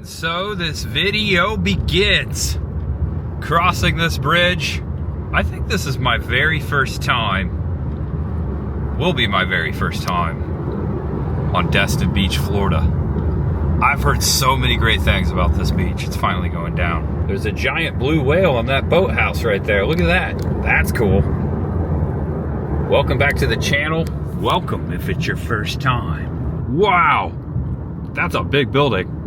And so this video begins. Crossing this bridge. I think this is my very first time. Will be my very first time on Destin Beach, Florida. I've heard so many great things about this beach. It's finally going down. There's a giant blue whale on that boathouse right there. Look at that. That's cool. Welcome back to the channel. Welcome if it's your first time. Wow. That's a big building.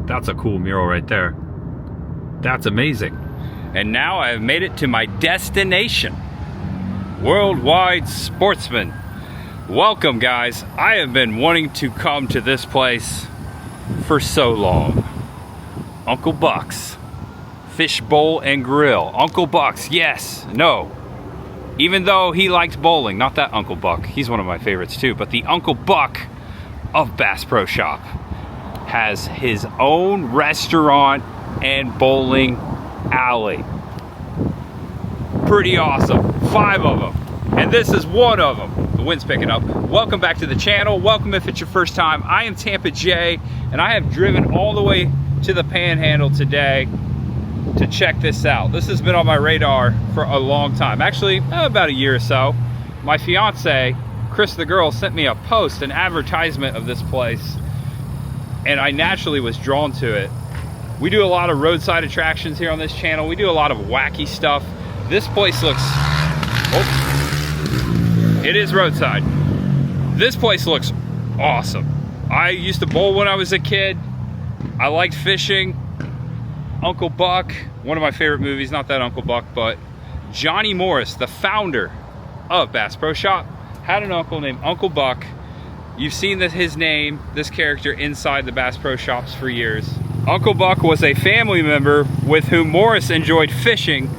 That's a cool mural right there. That's amazing. And now I have made it to my destination. Worldwide Sportsman. Welcome, guys. I have been wanting to come to this place for so long. Uncle Buck's Fish Bowl and Grill. Uncle Buck's, yes, no. Even though he likes bowling, not that Uncle Buck. He's one of my favorites too, but the Uncle Buck of Bass Pro Shop has his own restaurant and bowling alley. Pretty awesome. 5 of them. And this is one of them. The wind's picking up. Welcome back to the channel. Welcome if it's your first time. I am Tampa J, and I have driven all the way to the Panhandle today to check this out. This has been on my radar for a long time. Actually, about a year or so. My fiance, Chris the girl, sent me a post, an advertisement of this place, and I naturally was drawn to it. We do a lot of roadside attractions here on this channel. We do a lot of wacky stuff. This place looks, oh, it is roadside. This place looks awesome. I used to bowl when I was a kid. I liked fishing. Uncle Buck, one of my favorite movies, not that Uncle Buck, but Johnny Morris, the founder of Bass Pro Shop, had an uncle named Uncle Buck. You've seen his name, this character, inside the Bass Pro Shops for years. Uncle Buck was a family member with whom Morris enjoyed fishing,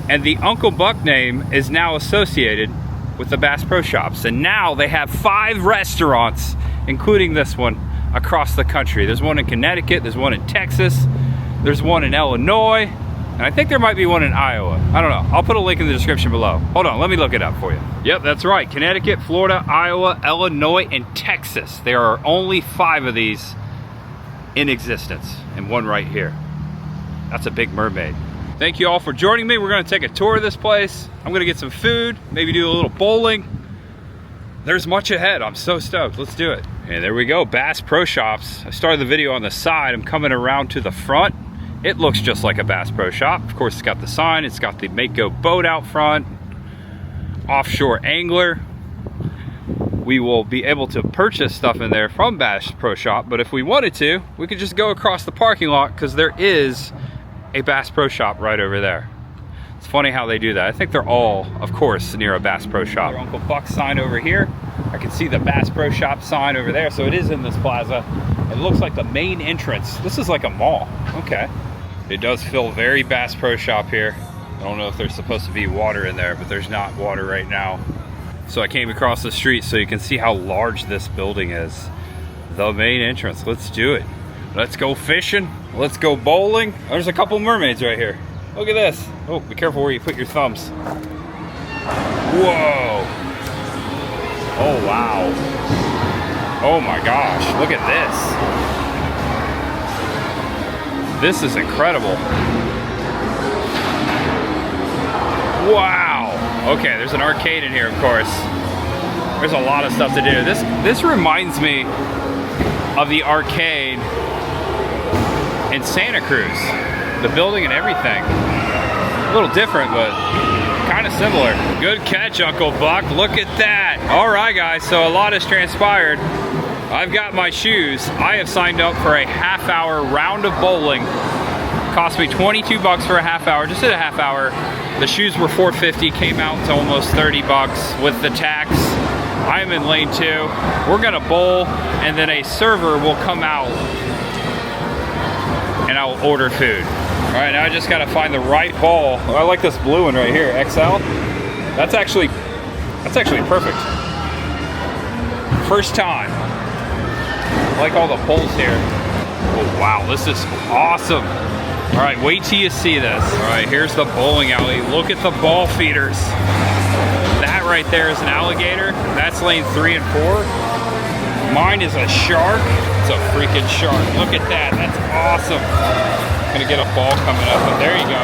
and the Uncle Buck name is now associated with the Bass Pro Shops. And now they have 5 restaurants, including this one, across the country. There's one in Connecticut, there's one in Texas, there's one in Illinois, and I think there might be one in Iowa. I don't know. I'll put a link in the description below. Hold on, let me look it up for you. Yep, that's right. Connecticut, Florida, Iowa, Illinois, and Texas. There are only 5 of these in existence, and one right here. That's a big mermaid. Thank you all for joining me. We're gonna take a tour of this place. I'm gonna get some food, maybe do a little bowling. There's much ahead. I'm so stoked. Let's do it. And there we go, Bass Pro Shops. I started the video on the side. I'm coming around to the front. It looks just like a Bass Pro Shop. Of course, it's got the sign. It's got the Mako boat out front. Offshore angler. We will be able to purchase stuff in there from Bass Pro Shop, but if we wanted to, we could just go across the parking lot because there is a Bass Pro Shop right over there. It's funny how they do that. I think they're all, of course, near a Bass Pro Shop. Uncle Buck sign over here. I can see the Bass Pro Shop sign over there, so it is in this plaza. It looks like the main entrance. This is like a mall. Okay. It does feel very Bass Pro Shop here. I don't know if there's supposed to be water in there, but there's not water right now. So I came across the street so you can see how large this building is. The main entrance. Let's do it. Let's go fishing. Let's go bowling. There's a couple mermaids right here. Look at this. Oh, be careful where you put your thumbs. Whoa. Oh, wow. Oh my gosh, look at this. This is incredible. Wow. Okay, there's an arcade in here, of course. There's a lot of stuff to do. This reminds me of the arcade in Santa Cruz. The building and everything. A little different, but kind of similar. Good catch, Uncle Buck. Look at that. All right, guys, so a lot has transpired. I've got my shoes. I have signed up for a half-hour round of bowling. Cost me 22 bucks for a half hour, just did a half hour. The shoes were $4.50, came out to almost 30 bucks with the tax. I am in lane 2. We're gonna bowl, and then a server will come out and I'll order food. All right, now I just gotta find the right ball. I like this blue one right here, XL. That's actually perfect. First time. I like all the poles here. Oh wow, this is awesome. All right, wait till you see this. All right, here's the bowling alley. Look at the ball feeders. That right there is an alligator. That's lane 3 and 4. Mine is a shark. It's a freaking shark. Look at that, that's awesome. Gonna get a ball coming up, but there you go.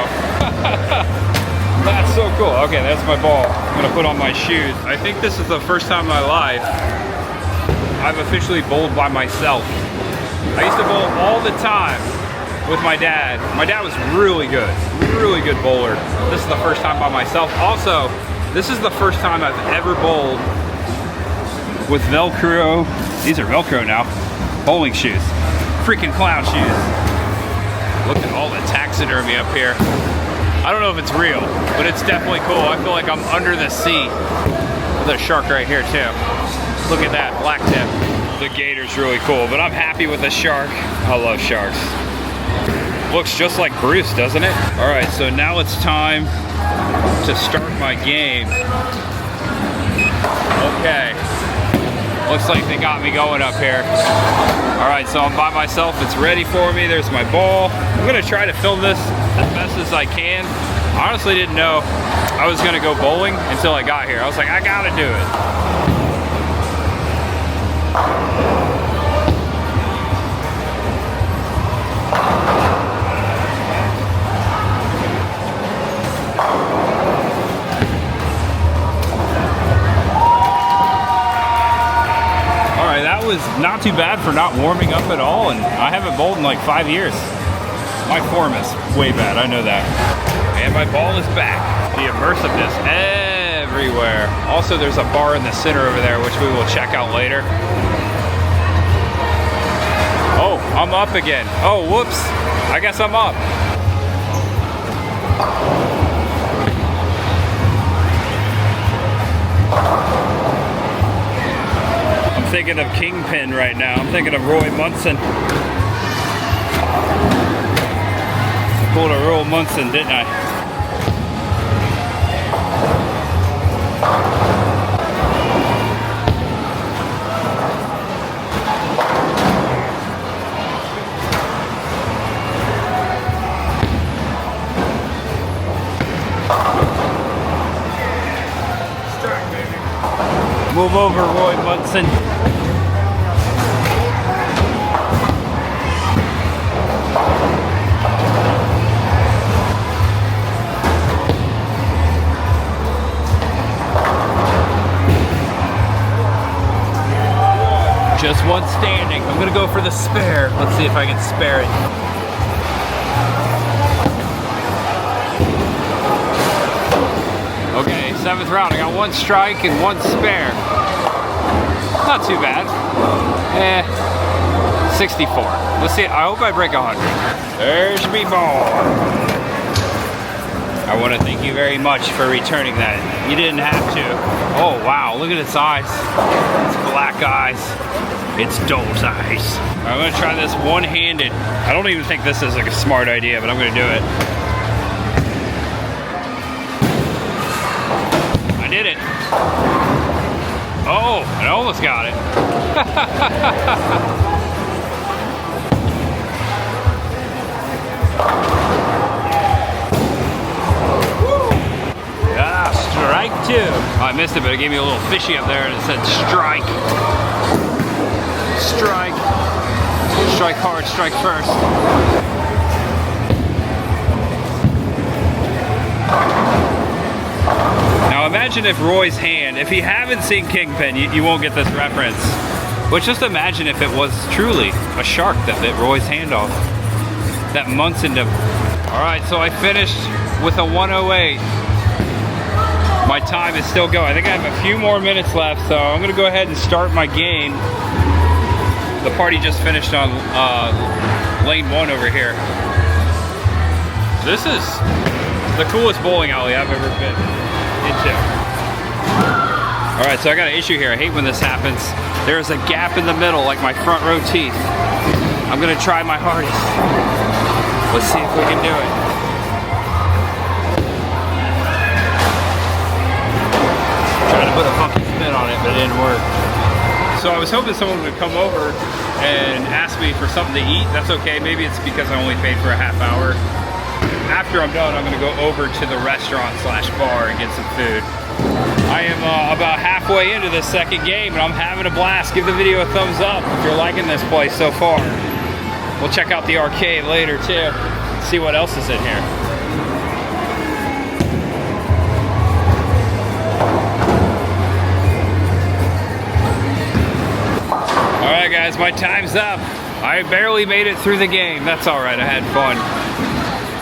That's so cool. Okay, that's my ball. I'm gonna put on my shoes. I think this is the first time in my life I've officially bowled by myself. I used to bowl all the time with my dad. My dad was really good bowler. This is the first time by myself. Also, this is the first time I've ever bowled with Velcro. These are Velcro now. Bowling shoes. Freaking clown shoes. Look at all the taxidermy up here. I don't know if it's real, but it's definitely cool. I feel like I'm under the sea. There's a shark right here too. Look at that, black tip. The gator's really cool, but I'm happy with the shark. I love sharks. Looks just like Bruce, doesn't it? All right, so now it's time to start my game. Okay. Looks like they got me going up here. All right, so I'm by myself. It's ready for me. There's my ball. I'm gonna try to film this as best as I can. I honestly didn't know I was gonna go bowling until I got here. I was like, I gotta do it. Was not too bad for not warming up at all, and I haven't bowled in like 5 years. My form is way bad, I know that. And my ball is back. The immersiveness everywhere. Also, there's a bar in the center over there, which we will check out later. Oh, I'm up again. Oh, whoops. I guess I'm up. I'm thinking of Kingpin right now. I'm thinking of Roy Munson. Pulled a Roy Munson, didn't I? Strike, baby. Move over, Roy Munson. Just one standing. I'm gonna go for the spare. Let's see if I can spare it. Okay, 7th round. I got one strike and one spare. Not too bad. 64. Let's see. I hope I break 100. There's me ball. I want to thank you very much for returning that. You didn't have to. Oh wow, look at its eyes. It's black eyes. It's doll's eyes. I'm gonna try this one-handed. I don't even think this is like a smart idea, but I'm gonna do it. I did it. Oh, I almost got it. Yeah, strike 2. Oh, I missed it, but it gave me a little fishy up there and it said strike. Strike. Strike hard, strike first. Now imagine if Roy's hand, if you haven't seen Kingpin, you won't get this reference. But just imagine if it was truly a shark that bit Roy's hand off. That Munson did. Alright, so I finished with a 108. My time is still going. I think I have a few more minutes left, so I'm gonna go ahead and start my game. The party just finished on lane 1 over here. This is the coolest bowling alley I've ever been into. Alright, so I got an issue here. I hate when this happens. There's a gap in the middle, like my front row teeth. I'm gonna try my hardest. Let's see if we can do it. Trying to put a funky spin on it, but it didn't work. So I was hoping someone would come over and ask me for something to eat. That's okay, maybe it's because I only paid for a half hour. After I'm done, I'm gonna go over to the restaurant/bar and get some food. I am about halfway into the second game and I'm having a blast. Give the video a thumbs up if you're liking this place so far. We'll check out the arcade later too. See what else is in here. All right guys, my time's up. I barely made it through the game. That's all right, I had fun.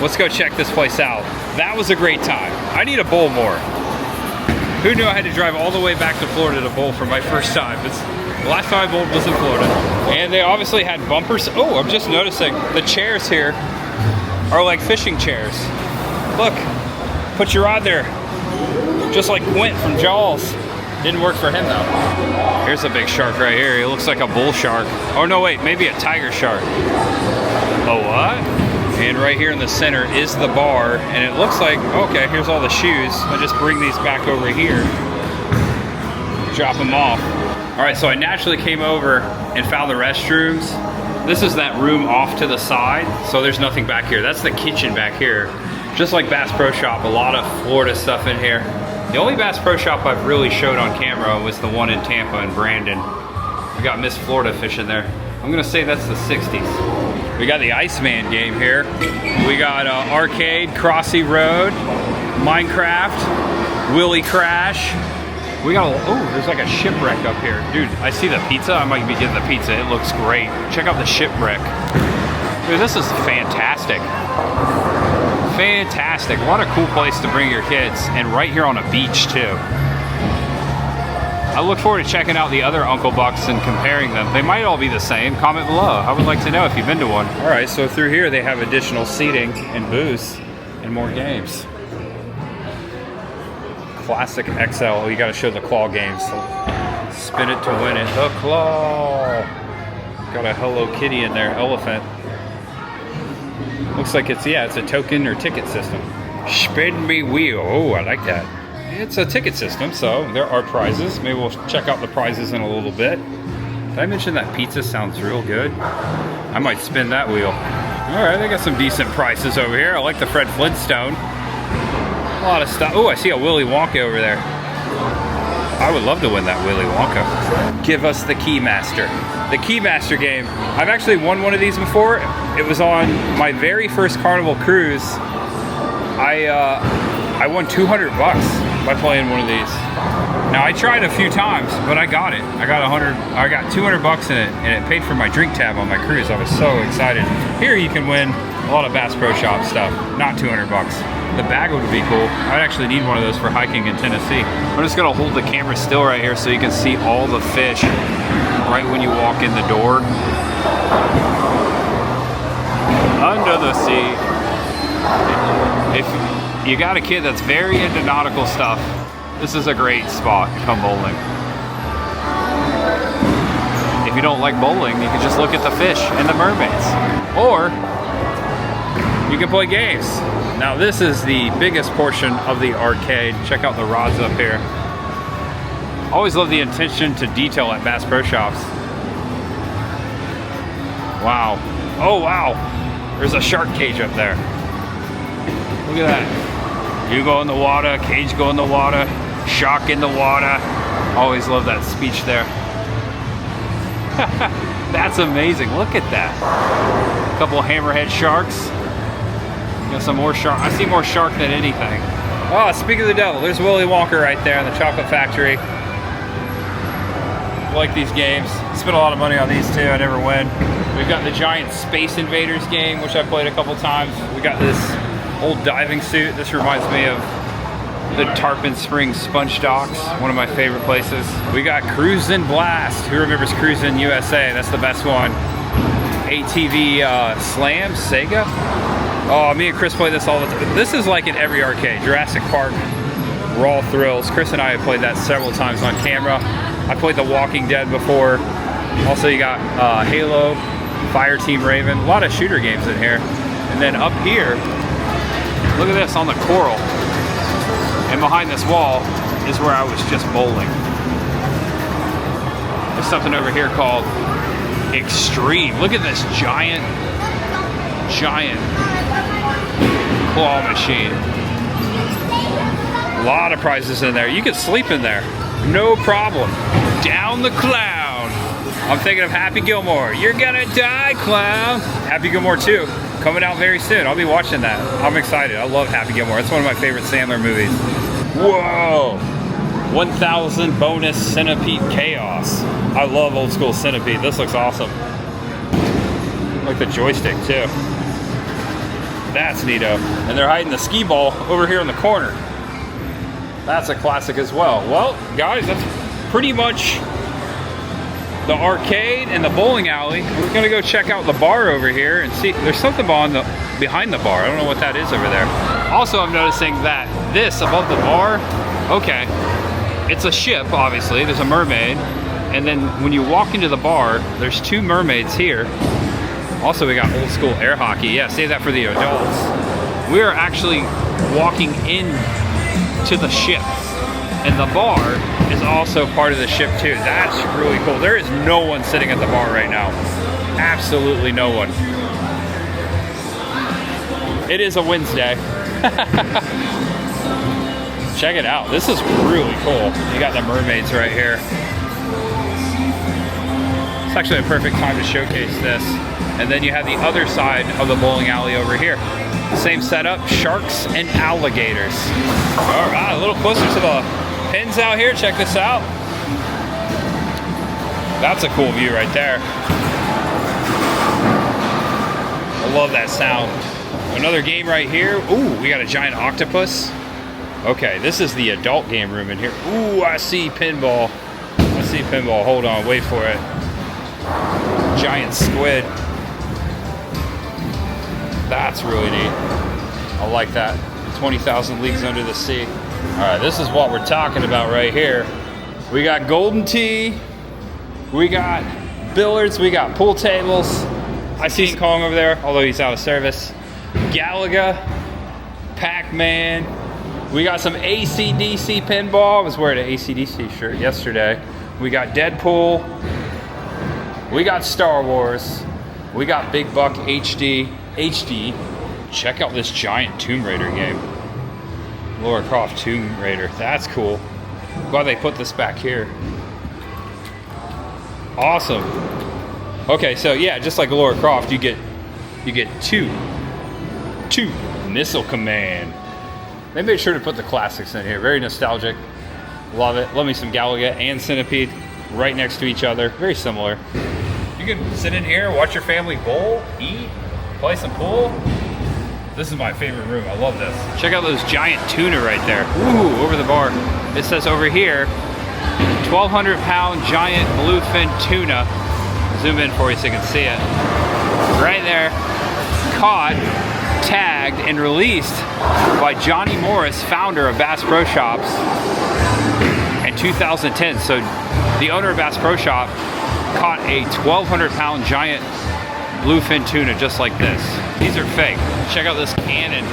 Let's go check this place out. That was a great time. I need a bowl more. Who knew I had to drive all the way back to Florida to bowl for my first time? The last time I bowled was in Florida. And they obviously had bumpers. Oh, I'm just noticing the chairs here are like fishing chairs. Look, put your rod there. Just like Quint from Jaws. Didn't work for him though. Here's a big shark right here. He looks like a bull shark. Oh no, wait, maybe a tiger shark. Oh, what? And right here in the center is the bar, and it looks like, okay, here's all the shoes. I just bring these back over here, drop them off. All right, so I naturally came over and found the restrooms. This is that room off to the side, so there's nothing back here. That's the kitchen back here. Just like Bass Pro Shop, a lot of Florida stuff in here. The only Bass Pro Shop I've really showed on camera was the one in Tampa and Brandon. We got Miss Florida fish in there. I'm gonna say that's the 60s. We got the Iceman game here. We got Arcade, Crossy Road, Minecraft, Willie Crash. We got oh, there's like a shipwreck up here. Dude, I see the pizza. I might be getting the pizza. It looks great. Check out the shipwreck. Dude, this is fantastic. Fantastic. What a cool place to bring your kids. And right here on a beach too. I look forward to checking out the other Uncle Bucks and comparing them. They might all be the same. Comment below. I would like to know if you've been to one. All right, so through here they have additional seating and booths and more games. Classic XL. Oh, you got to show the claw games. So spin it to win it. The claw. Got a Hello Kitty in there. Elephant. Looks like it's, yeah, it's a token or ticket system. Spin me wheel. Oh, I like that. It's a ticket system, so there are prizes. Maybe we'll check out the prizes in a little bit. Did I mention that pizza sounds real good? I might spin that wheel. All right, they got some decent prices over here. I like the Fred Flintstone. A lot of stuff. Oh, I see a Willy Wonka over there. I would love to win that Willy Wonka. Give us the Keymaster. The Keymaster game. I've actually won one of these before. It was on my very first Carnival cruise. I won 200 bucks by playing one of these. Now I tried a few times, but I got it. I got 200 bucks in it, and it paid for my drink tab on my cruise. I was so excited. Here you can win a lot of Bass Pro Shop stuff, not 200 bucks. The bag would be cool. I'd actually need one of those for hiking in Tennessee. I'm just gonna hold the camera still right here so you can see all the fish right when you walk in the door. Under the sea. If you got a kid that's very into nautical stuff, this is a great spot to come bowling. If you don't like bowling, you can just look at the fish and the mermaids. Or you can play games. Now this is the biggest portion of the arcade. Check out the rods up here. Always love the attention to detail at Bass Pro Shops. Wow. Oh wow. There's a shark cage up there. Look at that. You go in the water, cage go in the water, shark in the water. Always love that speech there. That's amazing. Look at that. A couple hammerhead sharks. Got some more shark. I see more shark than anything. Oh, speak of the devil, there's Willy Wonka right there in the chocolate factory. I like these games. Spent a lot of money on these too. I never win. We've got the giant Space Invaders game, which I played a couple times. We got this old diving suit. This reminds me of the Tarpon Springs Sponge Docks, one of my favorite places. We got Cruisin' Blast. Who remembers Cruisin' USA? That's the best one. ATV Slam, Sega. Oh, me and Chris play this all the time. This is like in every arcade. Jurassic Park, Raw Thrills. Chris and I have played that several times on camera. I played The Walking Dead before. Also, you got Halo, Fireteam Raven. A lot of shooter games in here. And then up here, look at this on the coral. And behind this wall is where I was just bowling. There's something over here called Extreme. Look at this giant claw machine. A lot of prizes in there. You can sleep in there, no problem. Down the clown. I'm thinking of Happy Gilmore. You're gonna die, clown. Happy Gilmore 2, coming out very soon. I'll be watching that. I'm excited. I love Happy Gilmore. It's one of my favorite Sandler movies. Whoa. 1000 bonus Centipede Chaos. I love old school Centipede. This looks awesome. I like the joystick too. That's neato. And they're hiding the skee ball over here in the corner. That's a classic as well. Well, guys, that's pretty much the arcade and the bowling alley. We're gonna go check out the bar over here and see. There's something behind the bar. I don't know what that is over there. Also, I'm noticing that this above the bar, okay, it's a ship, obviously. There's a mermaid. And then when you walk into the bar, there's 2 mermaids here. Also, we got old school air hockey. Yeah, save that for the adults. We are actually walking in to the ship. And the bar is also part of the ship too. That's really cool. There is no one sitting at the bar right now. Absolutely no one. It is a Wednesday. Check it out. This is really cool. You got the mermaids right here. It's actually a perfect time to showcase this. And then you have the other side of the bowling alley over here. Same setup, sharks and alligators. All right, a little closer to the pins out here. Check this out. That's a cool view right there. I love that sound. Another game right here. Ooh, we got a giant octopus. Okay, this is the adult game room in here. Ooh, I see pinball. I see pinball. Hold on, wait for it. Giant squid. That's really neat. I like that. 20,000 Leagues Under the Sea. All right, this is what we're talking about right here. We got Golden Tee. We got billiards. We got pool tables. I see King Kong over there, although he's out of service. Galaga, Pac-Man. We got some AC/DC pinball. I was wearing an AC/DC shirt yesterday. We got Deadpool. We got Star Wars. We got Big Buck HD. Check out this giant Tomb Raider game. Lara Croft Tomb Raider. That's cool. Glad they put this back here. Awesome. Okay, so yeah, just like Lara Croft, you get two Missile Command. They made sure to put the classics in here. Very nostalgic. Love it. Love me some Galaga and Centipede right next to each other. Very similar. You can sit in here, watch your family bowl, eat, play some pool. This is my favorite room. I love this. Check out those giant tuna right there. Ooh, over the bar. It says over here, 1,200-pound giant bluefin tuna. Zoom in for you so you can see it. Right there. Caught, tagged, and released by Johnny Morris, founder of Bass Pro Shops in 2010. So the owner of Bass Pro Shop caught a 1,200-pound giant bluefin tuna just like this. These are fake. Check out this cannon.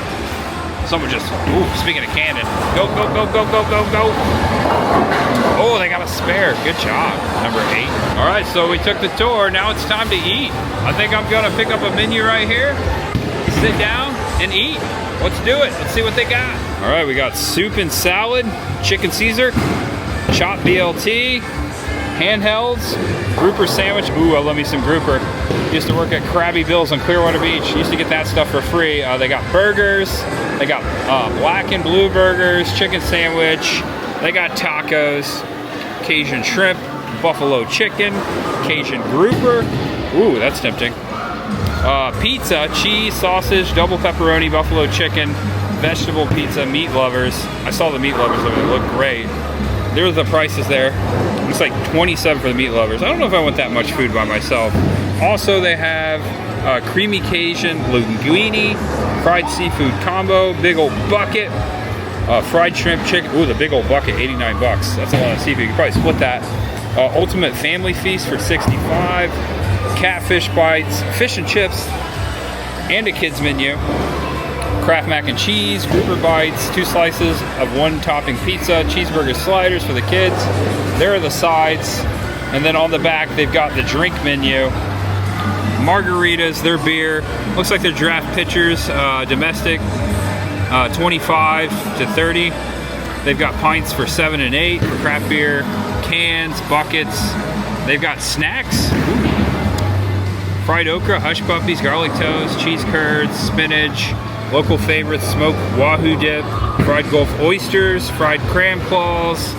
Someone just, ooh, speaking of cannon. Go, go, go, go, go, go, go. Oh, they got a spare. Good job, number 8. All right, so we took the tour. Now it's time to eat. I think I'm gonna pick up a menu right here, sit down and eat. Let's do it. Let's see what they got. All right, we got soup and salad, chicken Caesar, chopped BLT, handhelds, grouper sandwich. Ooh, I love me some grouper. Used to work at Krabby Bill's on Clearwater Beach. Used to get that stuff for free. They got burgers. They got black and blue burgers, chicken sandwich. They got tacos, Cajun shrimp, buffalo chicken, Cajun grouper. Ooh, that's tempting. Pizza, cheese, sausage, double pepperoni, buffalo chicken, vegetable pizza, meat lovers. I saw the meat lovers over there. They look great. There were the prices there. It's like $27 for the meat lovers. I don't know if I want that much food by myself. Also, they have creamy Cajun linguine, fried seafood combo, big old bucket, fried shrimp chicken. Ooh, the big old bucket, 89 bucks. That's a lot of seafood. You can probably split that. Ultimate family feast for 65. Catfish bites, fish and chips, and a kids menu. Kraft mac and cheese, grouper bites, 2 slices of 1 topping pizza, cheeseburger sliders for the kids. There are the sides. And then on the back, they've got the drink menu. Margaritas, their beer. Looks like they're draft pitchers, domestic, 25 to 30. They've got pints for 7 and 8 for craft beer, cans, buckets. They've got snacks. Ooh. Fried okra, hush puppies, garlic toast, cheese curds, spinach, local favorites, smoked wahoo dip, fried Gulf oysters, fried cram claws,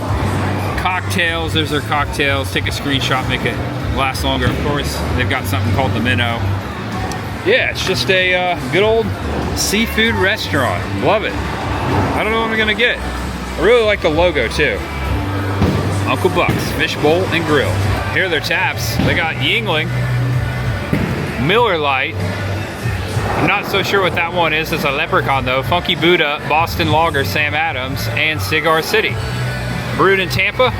cocktails. There's their cocktails. Take a screenshot, make it last longer. Of course, they've got something called the minnow. Yeah, it's just a good old seafood restaurant. Love it. I don't know what I'm gonna get. I really like the logo too. Uncle Buck's Fish Bowl and Grill. Here are their taps. They got Yingling, Miller Lite. I'm not so sure what that one is. It's a leprechaun though. Funky Buddha, Boston Lager, Sam Adams, and Cigar City. Brewed in Tampa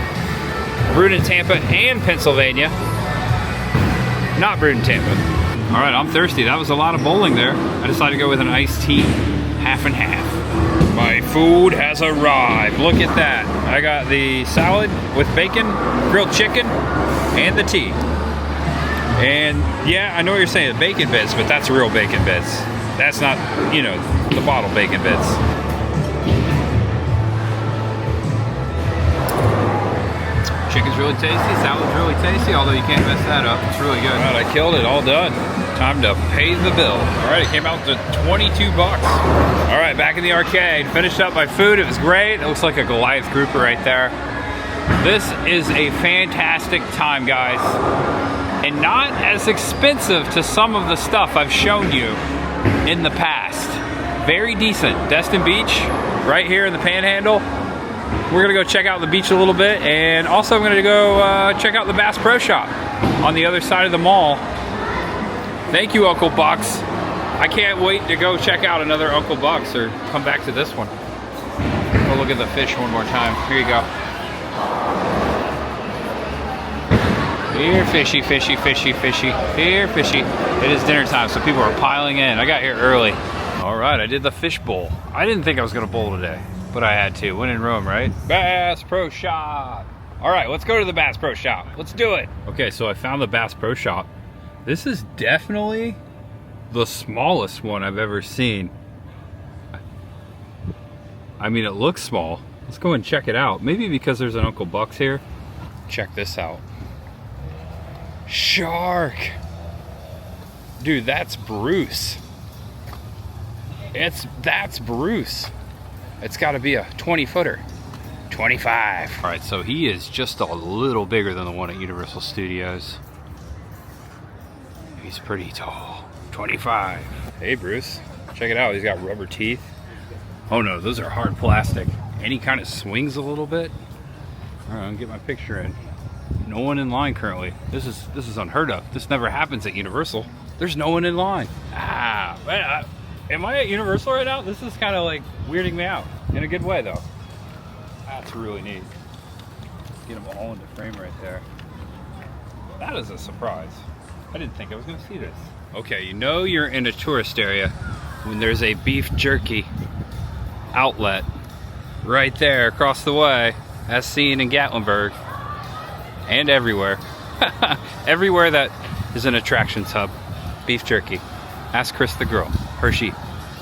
and Pennsylvania. Not brewed in Tampa. All right, I'm thirsty. That was a lot of bowling there. I decided to go with an iced tea, half and half. My food has arrived. Look at that. I got the salad with bacon, grilled chicken, and the tea. And yeah, I know what you're saying, the bacon bits, but that's real bacon bits. That's not, you know, the bottle bacon bits. Chicken's really tasty, salad's really tasty, although you can't mess that up. It's really good. All right, I killed it, all done. Time to pay the bill. All right, it came out to 22 bucks. All right, back in the arcade. Finished up my food, it was great. It looks like a Goliath grouper right there. This is a fantastic time, guys. And not as expensive to some of the stuff I've shown you in the past. Very decent. Destin Beach, right here in the Panhandle. We're gonna go check out the beach a little bit, and also I'm gonna go check out the Bass Pro Shop on the other side of the mall. Thank you, Uncle Bucks. I can't wait to go check out another Uncle Bucks or come back to this one. Go look at the fish one more time. Here you go. Here, fishy, fishy, fishy, fishy. Here, fishy. It is dinner time, so people are piling in. I got here early. All right, I did the fish bowl. I didn't think I was gonna bowl today, but I had to. When in Rome, right? Bass Pro Shop. All right, let's go to the Bass Pro Shop. Let's do it. Okay, so I found the Bass Pro Shop. This is definitely the smallest one I've ever seen. I mean, it looks small. Let's go and check it out. Maybe because there's an Uncle Bucks here. Check this out. Shark. Dude, that's Bruce. That's Bruce. It's got to be a 20-footer. 25. All right, so he is just a little bigger than the one at Universal Studios. He's pretty tall. 25. Hey, Bruce. Check it out. He's got rubber teeth. Oh no, those are hard plastic. And he kind of swings a little bit. All right, I'll get my picture in. No one in line currently. This is unheard of. This never happens at Universal. There's no one in line. Ah, man, am I at Universal right now? This is kind of like weirding me out in a good way, though. That's really neat. Get them all into frame right there. That is a surprise. I didn't think I was going to see this. Okay, you know you're in a tourist area when there's a beef jerky outlet right there across the way, as seen in Gatlinburg. And everywhere. Everywhere that is an attractions hub. Beef jerky. Ask Chris the girl. Hershey,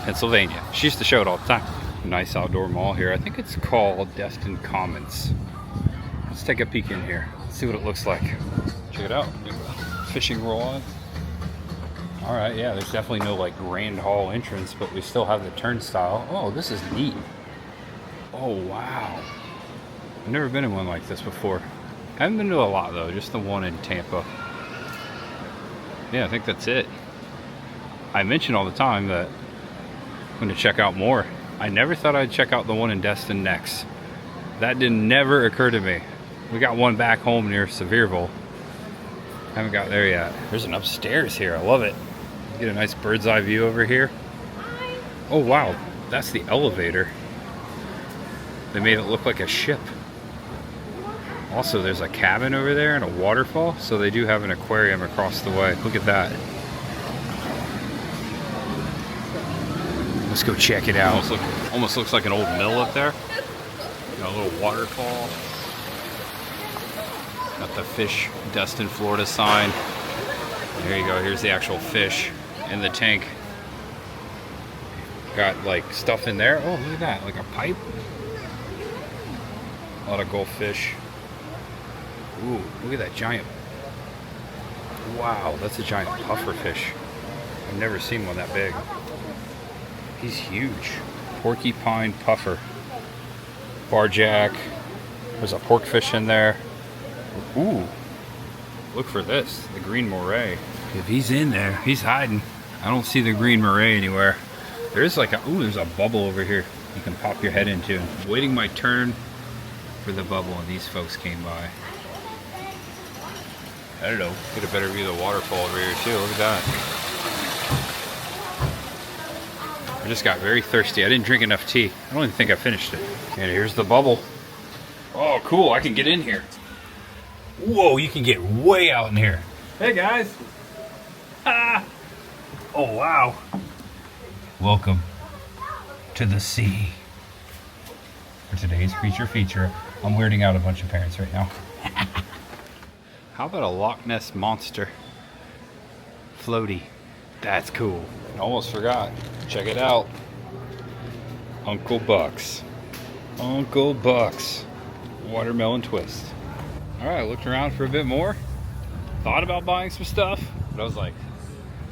Pennsylvania. She used to show it all the time. Nice outdoor mall here. I think it's called Destin Commons. Let's take a peek in here. See what it looks like. Check it out. Fishing rod. All right, yeah, there's definitely no like grand hall entrance, but we still have the turnstile. Oh, this is neat. Oh, wow. I've never been in one like this before. I haven't been to a lot though, just the one in Tampa. Yeah, I think that's it. I mention all the time that I'm going to check out more. I never thought I'd check out the one in Destin next. That didn't never occur to me. We got one back home near Sevierville. Haven't got there yet. There's an upstairs here, I love it. Get a nice bird's eye view over here. Oh wow, that's the elevator. They made it look like a ship. Also, there's a cabin over there and a waterfall, so they do have an aquarium across the way. Look at that. Let's go check it out. Almost looks like an old mill up there. Got a little waterfall. Got the Fish Destin, Florida sign. There you go, here's the actual fish in the tank. Got like stuff in there. Oh, look at that, like a pipe. A lot of goldfish. Ooh, look at that giant. Wow, that's a giant puffer fish. I've never seen one that big. He's huge. Porcupine puffer. Barjack. There's a porkfish in there. Ooh, look for this, the green moray. If he's in there, he's hiding. I don't see the green moray anywhere. There's like a, ooh, there's a bubble over here you can pop your head into. Waiting my turn for the bubble, and these folks came by. I don't know, get a better view of the waterfall over here too, look at that. I just got very thirsty. I didn't drink enough tea. I don't even think I finished it. And here's the bubble. Oh, cool, I can get in here. Whoa, you can get way out in here. Hey guys. Ah. Oh, wow. Welcome to the sea. For today's creature feature, I'm weirding out a bunch of parents right now. How about a Loch Ness Monster floaty? That's cool. I almost forgot. Check it out. Uncle Buck's. Uncle Buck's watermelon twist. All right, I looked around for a bit more. Thought about buying some stuff, but I was like,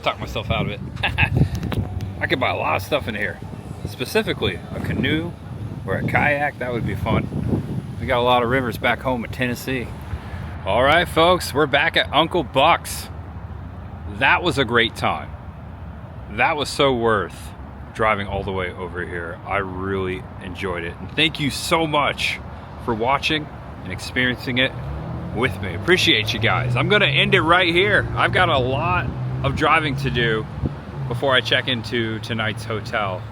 talk myself out of it. I could buy a lot of stuff in here. Specifically, a canoe or a kayak, that would be fun. We got a lot of rivers back home in Tennessee. All right, folks, we're back at Uncle Buck's. That was a great time. That was so worth driving all the way over here. I really enjoyed it. And thank you so much for watching and experiencing it with me. Appreciate you guys. I'm gonna end it right here. I've got a lot of driving to do before I check into tonight's hotel.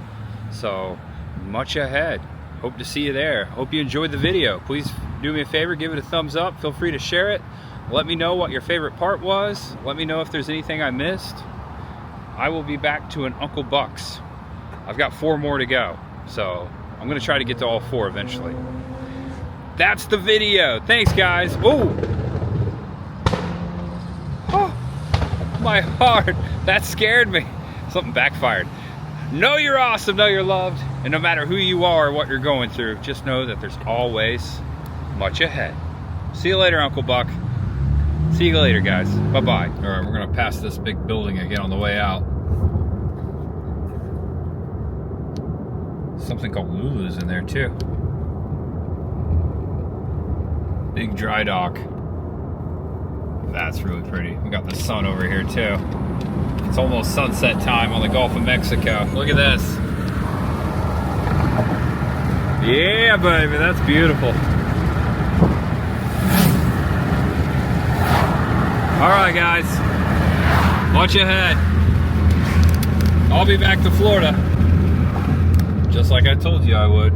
So much ahead. Hope to see you there. Hope you enjoyed the video. Please do me a favor, give it a thumbs up. Feel free to share it. Let me know what your favorite part was. Let me know if there's anything I missed. I will be back to an Uncle Buck's. I've got 4 more to go. So I'm gonna try to get to all 4 eventually. That's the video. Thanks, guys. Ooh. Oh, my heart. That scared me. Something backfired. Know you're awesome, know you're loved, and no matter who you are or what you're going through, just know that there's always much ahead. See you later, Uncle Buck. See you later, guys. Bye-bye. All right, we're gonna pass this big building again on the way out. Something called Lulu's in there too. Big dry dock. That's really pretty. We got the sun over here too. It's almost sunset time on the Gulf of Mexico. Look at this. Yeah, baby, that's beautiful. All right, guys. Much ahead. I'll be back to Florida. Just like I told you I would.